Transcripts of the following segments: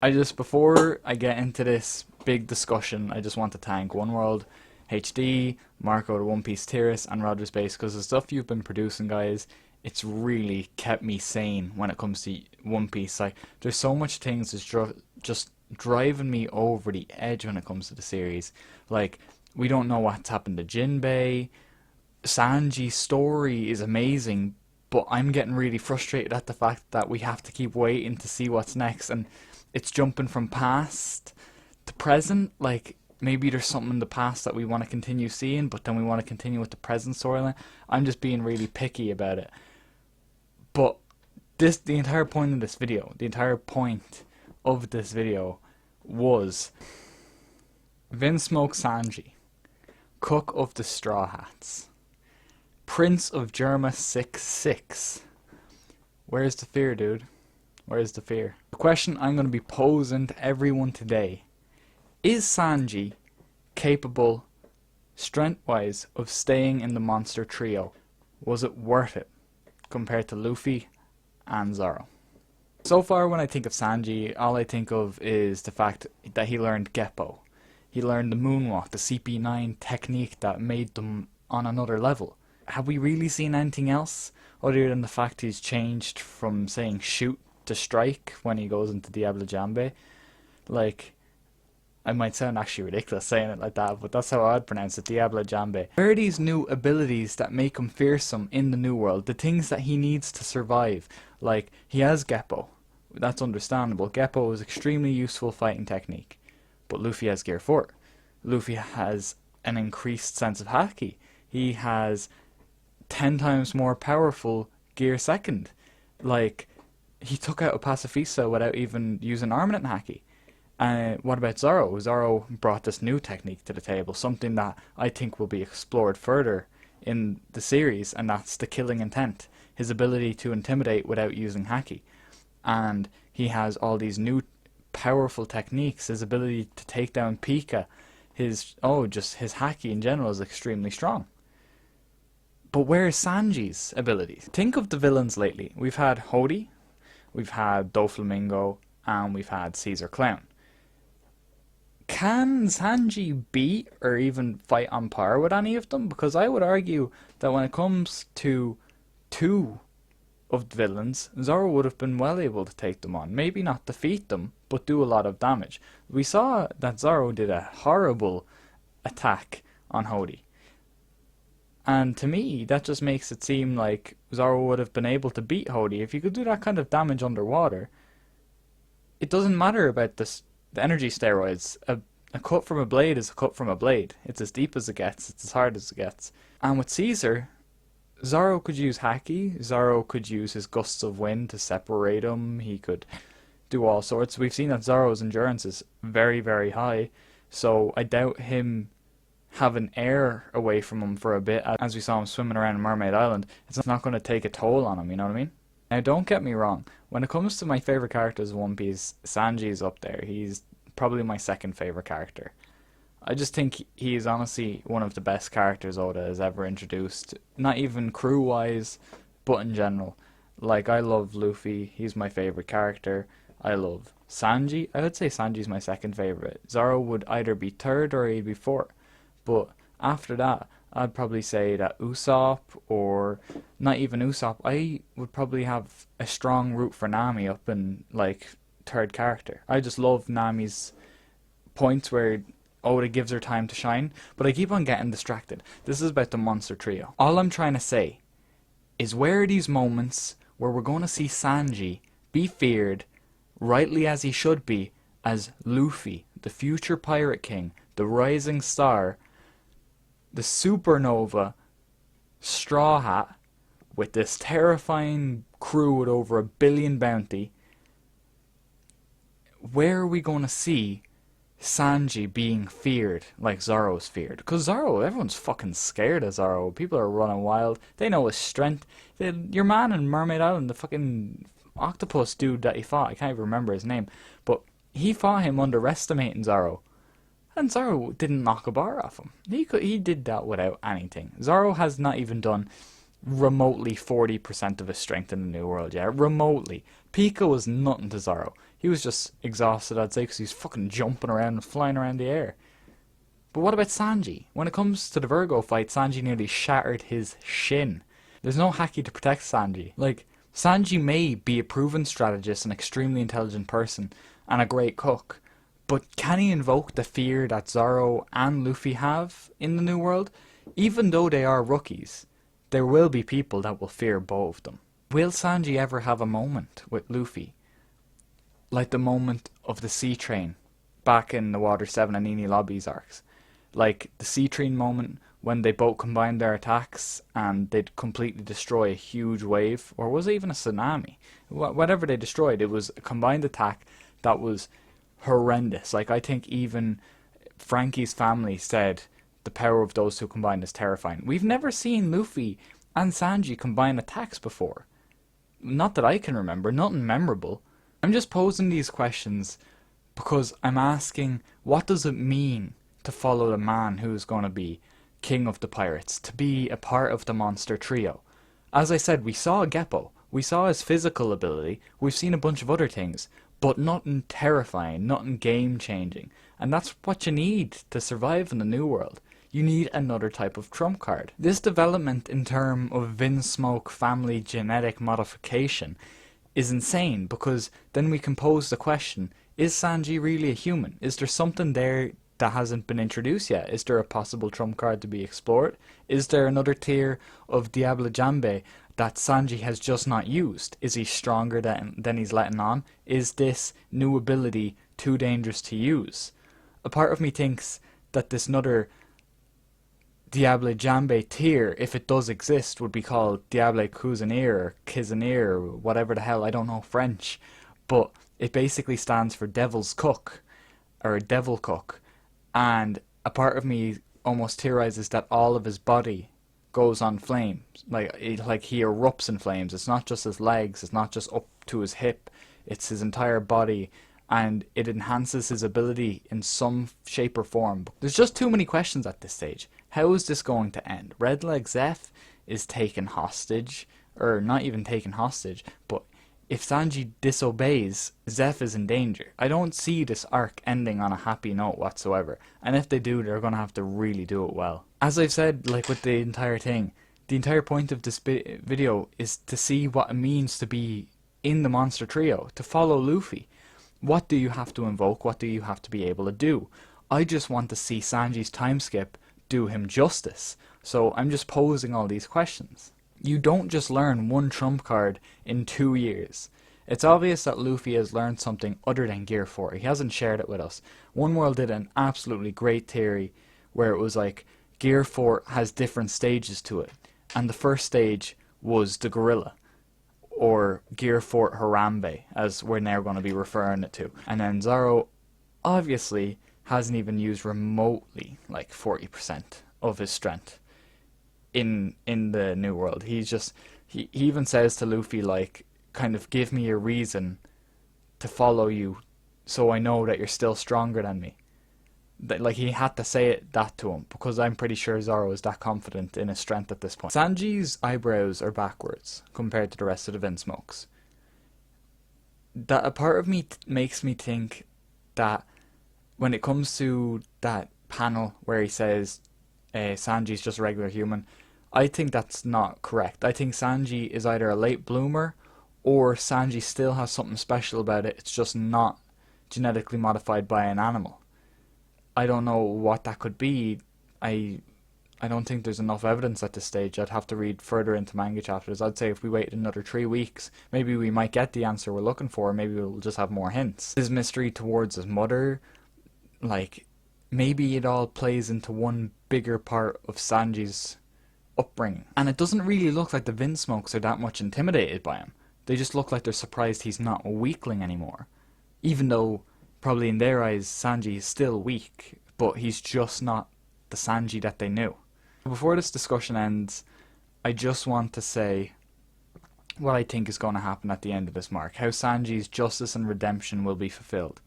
Before I get into this big discussion, I just want to thank One World HD, Marco the One Piece Terrace, and Roger Space, because the stuff you've been producing, guys, it's really kept me sane when it comes to One Piece. Like, there's so much things that's just driving me over the edge when it comes to the series. Like, we don't know what's happened to Jinbei. Sanji's story is amazing, but I'm getting really frustrated at the fact that we have to keep waiting to see what's next, and it's jumping from past to present. Like, maybe there's something in the past that we want to continue seeing, but then we want to continue with the present storyline. I'm just being really picky about it. But the entire point of this video, was Vinsmoke Sanji, Cook of the Straw Hats, Prince of Germa 6'6". Where's the fear, dude? Where's the fear? The question I'm going to be posing to everyone today: is Sanji capable, strength-wise, of staying in the monster trio? Was it worth it compared to Luffy and Zoro? So far, when I think of Sanji, all I think of is the fact that he learned Geppo. He learned the moonwalk, the CP9 technique that made them on another level. Have we really seen anything else other than the fact he's changed from saying shoot to strike when he goes into Diablo Jambe? Like, I might sound actually ridiculous saying it like that, but that's how I'd pronounce it, Diablo Jambe. Where are these new abilities that make him fearsome in the new world? The things that he needs to survive. Like, he has Geppo. That's understandable. Geppo is extremely useful fighting technique. But Luffy has Gear 4. Luffy has an increased sense of Haki. He has 10 times more powerful Gear 2nd. Like, he took out a Pacifista without even using Armament Haki. What about Zoro? Zoro brought this new technique to the table, something that I think will be explored further in the series, and that's the killing intent. His ability to intimidate without using Haki. And he has all these new powerful techniques. His ability to take down Pika, just his Haki in general is extremely strong. But where is Sanji's abilities? Think of the villains lately. We've had Hody, we've had Doflamingo, and we've had Caesar Clown. Can Sanji beat or even fight on par with any of them? Because I would argue that when it comes to two of the villains, Zoro would have been well able to take them on. Maybe not defeat them, but do a lot of damage. We saw that Zoro did a horrible attack on Hody. And to me, that just makes it seem like Zoro would have been able to beat Hody. If you could do that kind of damage underwater, it doesn't matter about the energy steroids. A cut from a blade is a cut from a blade. It's as deep as it gets. It's as hard as it gets. And with Caesar, Zoro could use Haki. Zoro could use his gusts of wind to separate him. He could do all sorts. We've seen that Zoro's endurance is very, very high. So I doubt him having air away from him for a bit, as we saw him swimming around Mermaid Island. It's not going to take a toll on him, you know what I mean? Now, don't get me wrong. When it comes to my favourite characters of One Piece, Sanji's up there. He's probably my second favourite character. I just think he is honestly one of the best characters Oda has ever introduced. Not even crew-wise, but in general. Like, I love Luffy. He's my favourite character. I love Sanji. I would say Sanji's my second favourite. Zoro would either be third or he'd be fourth. But after that, I'd probably say that Usopp, or not even Usopp, I would probably have a strong root for Nami up in, like, third character. I just love Nami's points where Oda gives her time to shine, but I keep on getting distracted. This is about the monster trio. All I'm trying to say is, where are these moments where we're going to see Sanji be feared, rightly as he should be, as Luffy, the future Pirate King, the rising star, the supernova straw hat with this terrifying crew with over 1 billion bounty? Where are we going to see Sanji being feared like Zoro's feared? Because Zoro, everyone's fucking scared of Zoro. People are running wild. They know his strength. Your man in Mermaid Island, the fucking octopus dude that he fought, I can't even remember his name, but he fought him underestimating Zoro. And Zoro didn't knock a bar off him. He did that without anything. Zoro has not even done remotely 40% of his strength in the New World yet. Remotely. Pika was nothing to Zoro. He was just exhausted, I'd say, because he's fucking jumping around and flying around the air. But what about Sanji? When it comes to the Virgo fight, Sanji nearly shattered his shin. There's no Haki to protect Sanji. Like, Sanji may be a proven strategist, an extremely intelligent person, and a great cook, but can he invoke the fear that Zoro and Luffy have in the New World? Even though they are rookies, there will be people that will fear both of them. Will Sanji ever have a moment with Luffy? Like the moment of the sea train back in the Water 7 and Nini Lobby's arcs. Like the sea train moment when they both combined their attacks and they'd completely destroy a huge wave, or was it even a tsunami? Whatever they destroyed, it was a combined attack that was horrendous. Like, I think even Frankie's family said the power of those two combined is terrifying. We've never seen Luffy and Sanji combine attacks before. Not that I can remember, nothing memorable. I'm just posing these questions because I'm asking, what does it mean to follow the man who is going to be king of the pirates, to be a part of the monster trio? As I said, we saw Geppo, we saw his physical ability, we've seen a bunch of other things, but nothing terrifying, nothing game changing. And that's what you need to survive in the New World. You need another type of trump card. This development in terms of Vinsmoke family genetic modification is insane, because then we can pose the question, is Sanji really a human? Is there something there that hasn't been introduced yet? Is there a possible trump card to be explored? Is there another tier of Diable Jambe that Sanji has just not used? Is he stronger than he's letting on? Is this new ability too dangerous to use? A part of me thinks that this another Diable Jambe tier, if it does exist, would be called Diable Cuisinier or Cuisinier or whatever the hell, I don't know French, but it basically stands for Devil's Cook, or Devil Cook, and a part of me almost theorizes that all of his body goes on flames, like he erupts in flames. It's not just his legs, it's not just up to his hip, it's his entire body, and it enhances his ability in some shape or form. There's just too many questions at this stage. How is this going to end? Redleg Zeph is taken hostage, or not even taken hostage, but if Sanji disobeys, Zeph is in danger. I don't see this arc ending on a happy note whatsoever, and if they do, they're going to have to really do it well. As I've said, like with the entire thing, the entire point of this video is to see what it means to be in the monster trio, to follow Luffy. What do you have to invoke? What do you have to be able to do? I just want to see Sanji's time skip do him justice, so I'm just posing all these questions. You don't just learn one trump card in 2 years. It's obvious that Luffy has learned something other than Gear 4. He hasn't shared it with us. One World did an absolutely great theory where it was like Gear 4 has different stages to it, and the first stage was the gorilla, or Gear 4 Harambe, as we're now going to be referring it to. And then Zoro obviously hasn't even used remotely like 40% of his strength in the New World. He even says to Luffy, like, kind of, give me a reason to follow you so I know that you're still stronger than me. Like, he had to say that to him, because I'm pretty sure Zoro is that confident in his strength at this point. Sanji's eyebrows are backwards compared to the rest of the Vinsmokes. That a part of me makes me think that when it comes to that panel where he says Sanji's just a regular human, I think that's not correct. I think Sanji is either a late bloomer, or Sanji still has something special about it. It's just not genetically modified by an animal. I don't know what that could be. I don't think there's enough evidence at this stage. I'd have to read further into manga chapters. I'd say if we waited another 3 weeks, maybe we might get the answer we're looking for. Maybe we'll just have more hints. His mystery towards his mother, like, maybe it all plays into one bigger part of Sanji's upbringing. And it doesn't really look like the Vinsmokes are that much intimidated by him. They just look like they're surprised he's not a weakling anymore. Even though, probably in their eyes, Sanji is still weak, but he's just not the Sanji that they knew. Before this discussion ends, I just want to say what I think is going to happen at the end of this mark. How Sanji's justice and redemption will be fulfilled.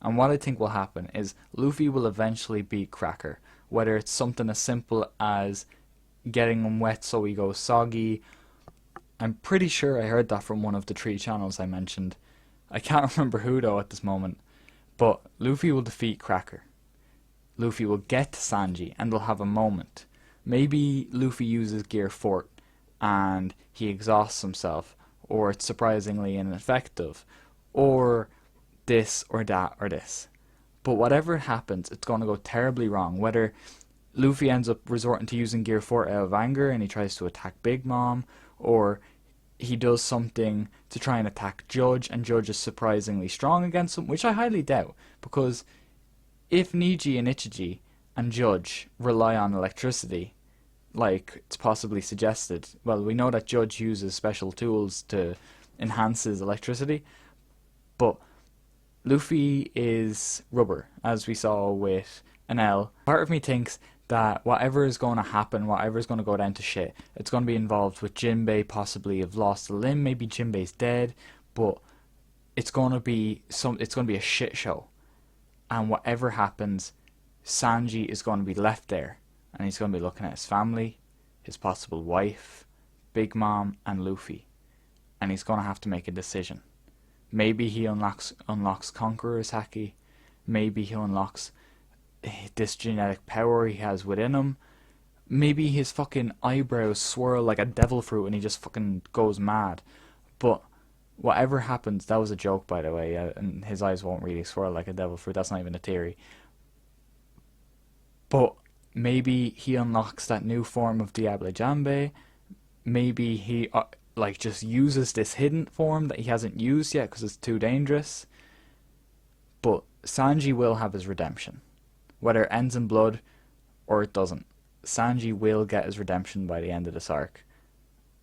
And what I think will happen is Luffy will eventually beat Cracker. Whether it's something as simple as getting him wet so he goes soggy. I'm pretty sure I heard that from one of the 3 channels I mentioned. I can't remember who though at this moment. But Luffy will defeat Cracker. Luffy will get to Sanji and they'll have a moment. Maybe Luffy uses Gear Fort and he exhausts himself, or it's surprisingly ineffective, or this or that or this. But whatever happens, it's going to go terribly wrong. Whether Luffy ends up resorting to using Gear Fort out of anger and he tries to attack Big Mom, or he does something to try and attack Judge and Judge is surprisingly strong against him, which I highly doubt, because if Niji and Ichiji and Judge rely on electricity, like it's possibly suggested, well, we know that Judge uses special tools to enhance his electricity, but Luffy is rubber, as we saw with Enel. Part of me thinks that whatever is going to happen, whatever is going to go down to shit, it's going to be involved with Jinbei possibly have lost a limb, maybe Jinbei's dead, but it's going to be a shit show. And whatever happens, Sanji is going to be left there, and he's going to be looking at his family, his possible wife, Big Mom, and Luffy, and he's going to have to make a decision. Maybe he unlocks Conqueror's Haki, maybe he unlocks this genetic power he has within him, maybe his fucking eyebrows swirl like a devil fruit and he just fucking goes mad. But whatever happens, that was a joke by the way, and his eyes won't really swirl like a devil fruit, that's not even a theory. But maybe he unlocks that new form of Diable Jambe, maybe he like just uses this hidden form that he hasn't used yet because it's too dangerous. But Sanji will have his redemption. Whether it ends in blood or it doesn't, Sanji will get his redemption by the end of this arc.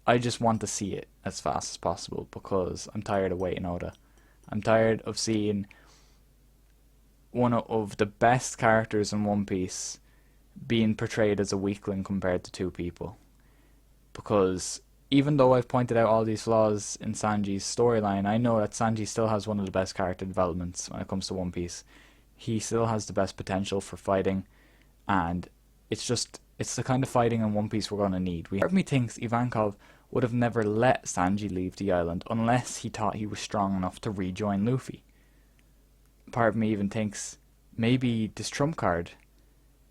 I just want to see it as fast as possible because I'm tired of waiting, Oda. I'm tired of seeing one of the best characters in One Piece being portrayed as a weakling compared to two people. Because even though I've pointed out all these flaws in Sanji's storyline, I know that Sanji still has one of the best character developments when it comes to One Piece. He still has the best potential for fighting, and it's the kind of fighting in One Piece we're going to need. Part of me thinks Ivankov would have never let Sanji leave the island unless he thought he was strong enough to rejoin Luffy. Part of me even thinks maybe this trump card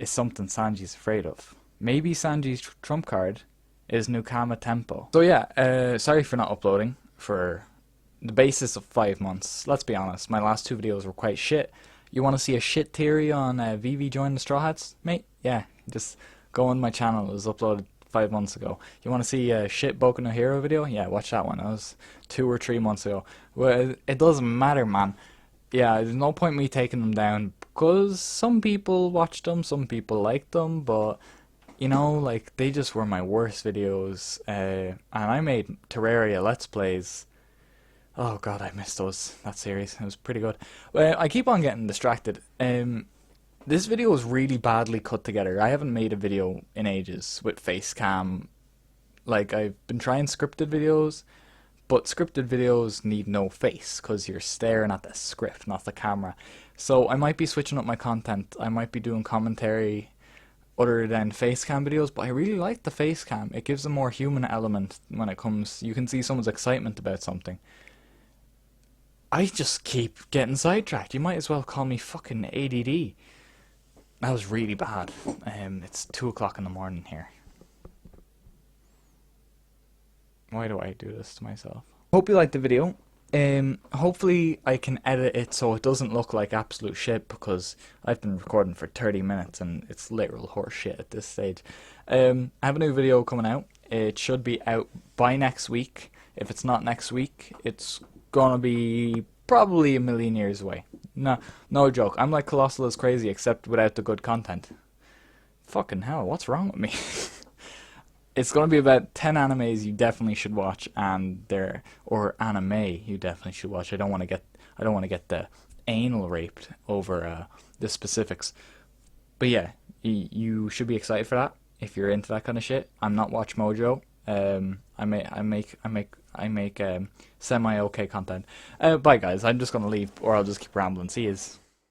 is something Sanji's afraid of. Maybe Sanji's trump card is Nukama Tempo. So yeah, sorry for not uploading for the basis of 5 months. Let's be honest, my last 2 videos were quite shit. You want to see a shit theory on Vivi joining the Straw Hats, mate? Yeah, just go on my channel. It was uploaded 5 months ago. You want to see a shit Boku no Hero video? Yeah, watch that one. That was 2 or 3 months ago. Well, it doesn't matter, man. Yeah, there's no point me taking them down because some people watched them, some people liked them, but you know, like, they just were my worst videos. And I made Terraria Let's Plays. Oh god, I missed that series. It was pretty good. I keep on getting distracted. This video was really badly cut together. I haven't made a video in ages with facecam. Like, I've been trying scripted videos, but scripted videos need no face because you're staring at the script, not the camera. So I might be switching up my content. I might be doing commentary other than facecam videos, but I really like the facecam. It gives a more human element when it comes. You can see someone's excitement about something. I just keep getting sidetracked. You might as well call me fucking ADD. That was really bad. It's 2 o'clock in the morning here. Why do I do this to myself? Hope you liked the video. Hopefully I can edit it so it doesn't look like absolute shit because I've been recording for 30 minutes and it's literal horse shit at this stage. I have a new video coming out. It should be out by next week. If it's not next week, it's gonna be probably a million years away. No joke. I'm like Colossal is crazy except without the good content. Fucking hell, what's wrong with me? It's going to be about 10 animes you definitely should watch, and or anime you definitely should watch. I don't want to get the anal raped over the specifics. But yeah, you should be excited for that if you're into that kind of shit. I'm not Watch Mojo. I make semi okay content. Bye guys. I'm just going to leave, or I'll just keep rambling. See yous.